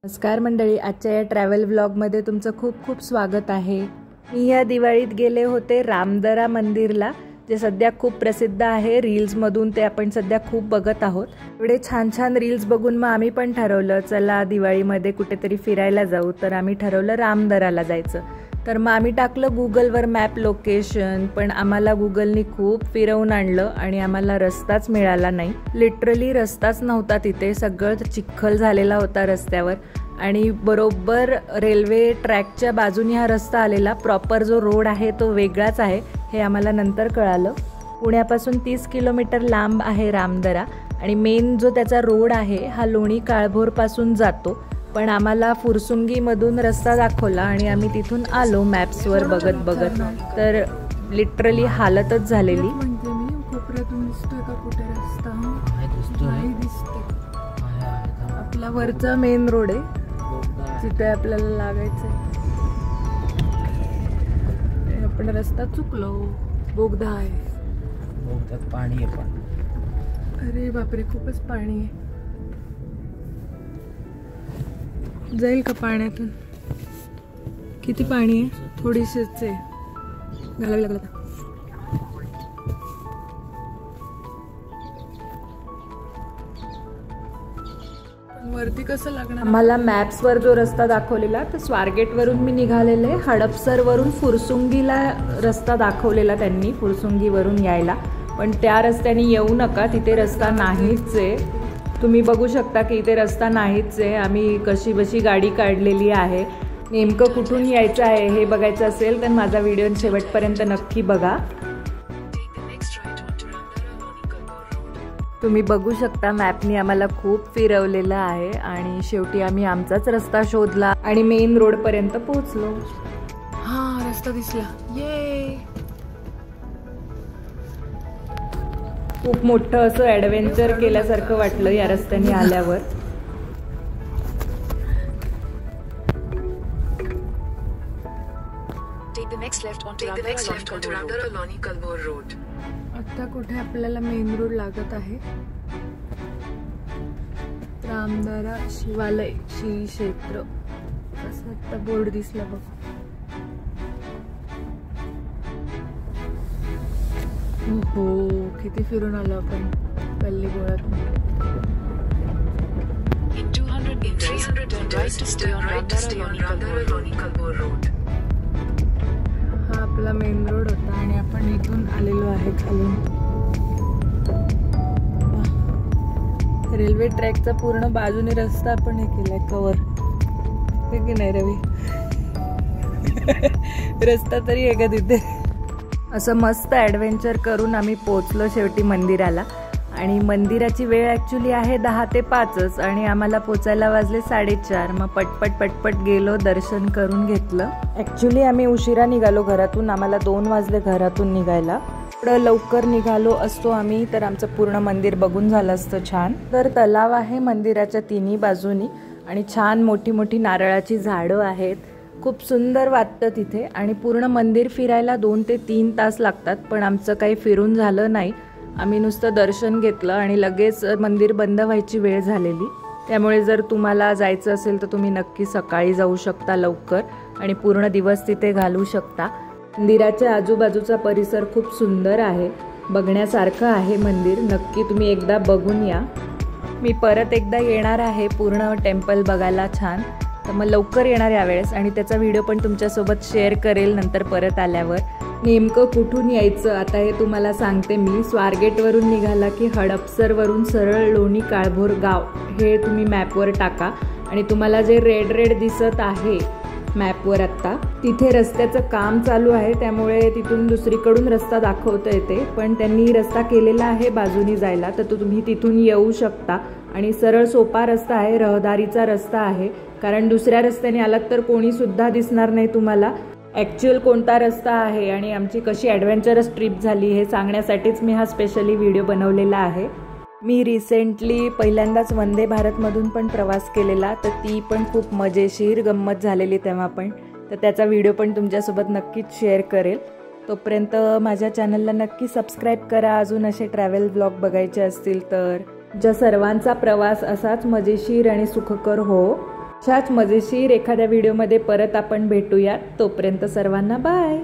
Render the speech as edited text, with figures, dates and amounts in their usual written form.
नमस्कार मंडळी, आजच्या या ट्रॅव्हल व्लॉगमध्ये तुमचं खूप खूप स्वागत आहे। मी या दिवाळीत गेले होते रामदरा मंदिरला, जे सध्या खूप प्रसिद्ध आहे। रील्समधून ते आपण सध्या खूप बघत आहोत। एवढे छान छान रील्स बघून मग आम्ही पण ठरवलं चला दिवाळीमध्ये कुठेतरी फिरायला जाऊ। तर आम्ही ठरवलं रामदराला जायचं। तर मग आम्ही टाकलं गुगलवर मॅप लोकेशन, पण आम्हाला गुगलनी खूप फिरवून आणलं आणि आम्हाला रस्ताच मिळाला नाही। लिटरली रस्ताच नव्हता तिथे, सगळं चिखल झालेला होता रस्त्यावर आणि बरोबर रेल्वे ट्रॅकच्या बाजूने हा रस्ता आलेला। प्रॉपर जो रोड आहे तो वेगळाच आहे, हे आम्हाला नंतर कळालं। पुण्यापासून 30 किलोमीटर लांब आहे रामदरा आणि मेन जो त्याचा रोड आहे हा लोणी काळभोरपासून जातो, पण आम्हाला फुरसुंगीमधून रस्ता दाखवला आणि आम्ही तिथून आलो मॅप्सवर बघत बघत। तर लिटरली हालतच झालेली। आपला वरचा मेन रोड आहे जिथे आपल्याला लागायचं, आपण रस्ता चुकलो। बोगदा आहे, बोगद्यात पाणी आहे पण। अरे बापरे, खूपच पाणी आहे। जाईल का पाण्यातून? किती पाणी आहे? थोडीशीच आहे, घालावी लागलं। वरती कसं लागणार? आम्हाला मॅप्सवर जो रस्ता दाखवलेला तर स्वारगेटवरून मी निघालेले, हडपसरवरून फुरसुंगीला रस्ता दाखवलेला त्यांनी, फुरसुंगीवरून यायला। पण त्या रस्त्याने येऊ नका, तिथे रस्ता नाहीच आहे। तुम्ही बघू शकता की इथे रस्ता नाहीच आहे। आम्ही कशी बशी गाडी काढलेली आहे। नेमकं कुठून यायचं आहे हे बघायचं असेल तर माझा व्हिडिओ शेवटपर्यंत नक्की बघा। तुम्ही बघू शकता मॅपनी आम्हाला खूप फिरवलेलं आहे आणि शेवटी आम्ही आमचाच रस्ता शोधला आणि मेन रोड पर्यंत पोहोचलो। हा रस्ता दिसला, ये खूप मोठं असं ॲडव्हेंचर केल्यासारखं वाटलं या रस्त्याने आल्यावर। आता कुठे आपल्याला मेन रोड लागत आहे? रामदरा शिवालय श्री क्षेत्र असं आता बोर्ड दिसला बघ। हो, किती फिरून आलो आपण गल्ली बोळात। हा आपला मेन रोड होता आणि आपण इथून आलेलो आहे खालून। रेल्वे ट्रॅकचा पूर्ण बाजूने रस्ता आपण हे केलाय कव्हर, हे की नाही रवी? रस्ता तरी आहे का तिथे? असं मस्त ॲडव्हेंचर करून आम्ही पोचलो शेवटी मंदिराला। आणि मंदिराची वेळ ॲक्च्युली आहे 10 ते 5च आणि आम्हाला पोचायला वाजले 4:30। मग पटपट पटपट गेलो, दर्शन करून घेतलं। ॲक्च्युली आम्ही उशिरा निघालो घरातून, आम्हाला 2 वाजले घरातून निघायला। थोडं लवकर निघालो असतो आम्ही तर आमचं पूर्ण मंदिर बघून झालं असतं छान। तर तलाव आहे मंदिराच्या तिन्ही बाजूनी आणि छान मोठी मोठी नारळाची झाडं आहेत। खूप सुंदर वाटतं तिथे आणि पूर्ण मंदिर फिरायला 2 ते 3 तास लागतात, पण आमचं काही फिरून झालं नाही। आम्ही नुसतं दर्शन घेतलं आणि लगेच मंदिर बंद व्हायची वेळ झालेली। त्यामुळे जर तुम्हाला जायचं असेल तर तुम्ही नक्की सकाळी जाऊ शकता लवकर आणि पूर्ण दिवस तिथे घालवू शकता। मंदिराच्या आजूबाजूचा परिसर खूप सुंदर आहे, बघण्यासारखं आहे मंदिर। नक्की तुम्ही एकदा बघून या। मी परत एकदा येणार आहे पूर्ण टेम्पल बघायला छान, तर मग लवकर येणार यावेळेस आणि त्याचा व्हिडिओ पण तुमच्यासोबत शेअर करेल नंतर परत आल्यावर। नेमकं कुठून यायचं आता हे तुम्हाला सांगते मी। स्वारगेटवरून निघाला की हडपसरवरून सरळ लोणी काळभोर गाव हे तुम्ही मॅपवर टाका आणि तुम्हाला जे रेड दिसत आहे मॅपवर आत्ता, तिथे रस्त्याचं काम चालू आहे, त्यामुळे तिथून दुसरीकडून रस्ता दाखवता येते, पण त्यांनी रस्ता केलेला आहे बाजूनी जायला, तर तुम्ही तिथून येऊ शकता आणि सरळ सोपा रस्ता आहे, रहदारीचा रस्ता आहे। कारण दुसऱ्या रस्त्याने आलात तर कोणी सुद्धा दिसणार नाही तुम्हाला ॲक्च्युअल कोणता रस्ता आहे आणि आमची कशी ॲडव्हेंचरस ट्रिप झाली हे सांगण्यासाठीच मी हा स्पेशली व्हिडिओ बनवलेला आहे। मी रिसेंटली पहिल्यांदाच वंदे भारतमधून पण प्रवास केलेला, तर ती पण खूप मजेशीर गंमत झालेली तेव्हा पण, तर त्याचा व्हिडिओ पण तुमच्यासोबत नक्कीच शेअर करेल। तोपर्यंत माझ्या चॅनलला नक्की सबस्क्राईब करा अजून असे ट्रॅव्हल ब्लॉग बघायचे असतील तर। ज्या सर्वांचा प्रवास असाच मजेशीर आणि सुखकर हो। अशाच मजेशीर एखाद्या व्हिडिओमध्ये परत आपण भेटूयात. तोपर्यंत सर्वांना बाय.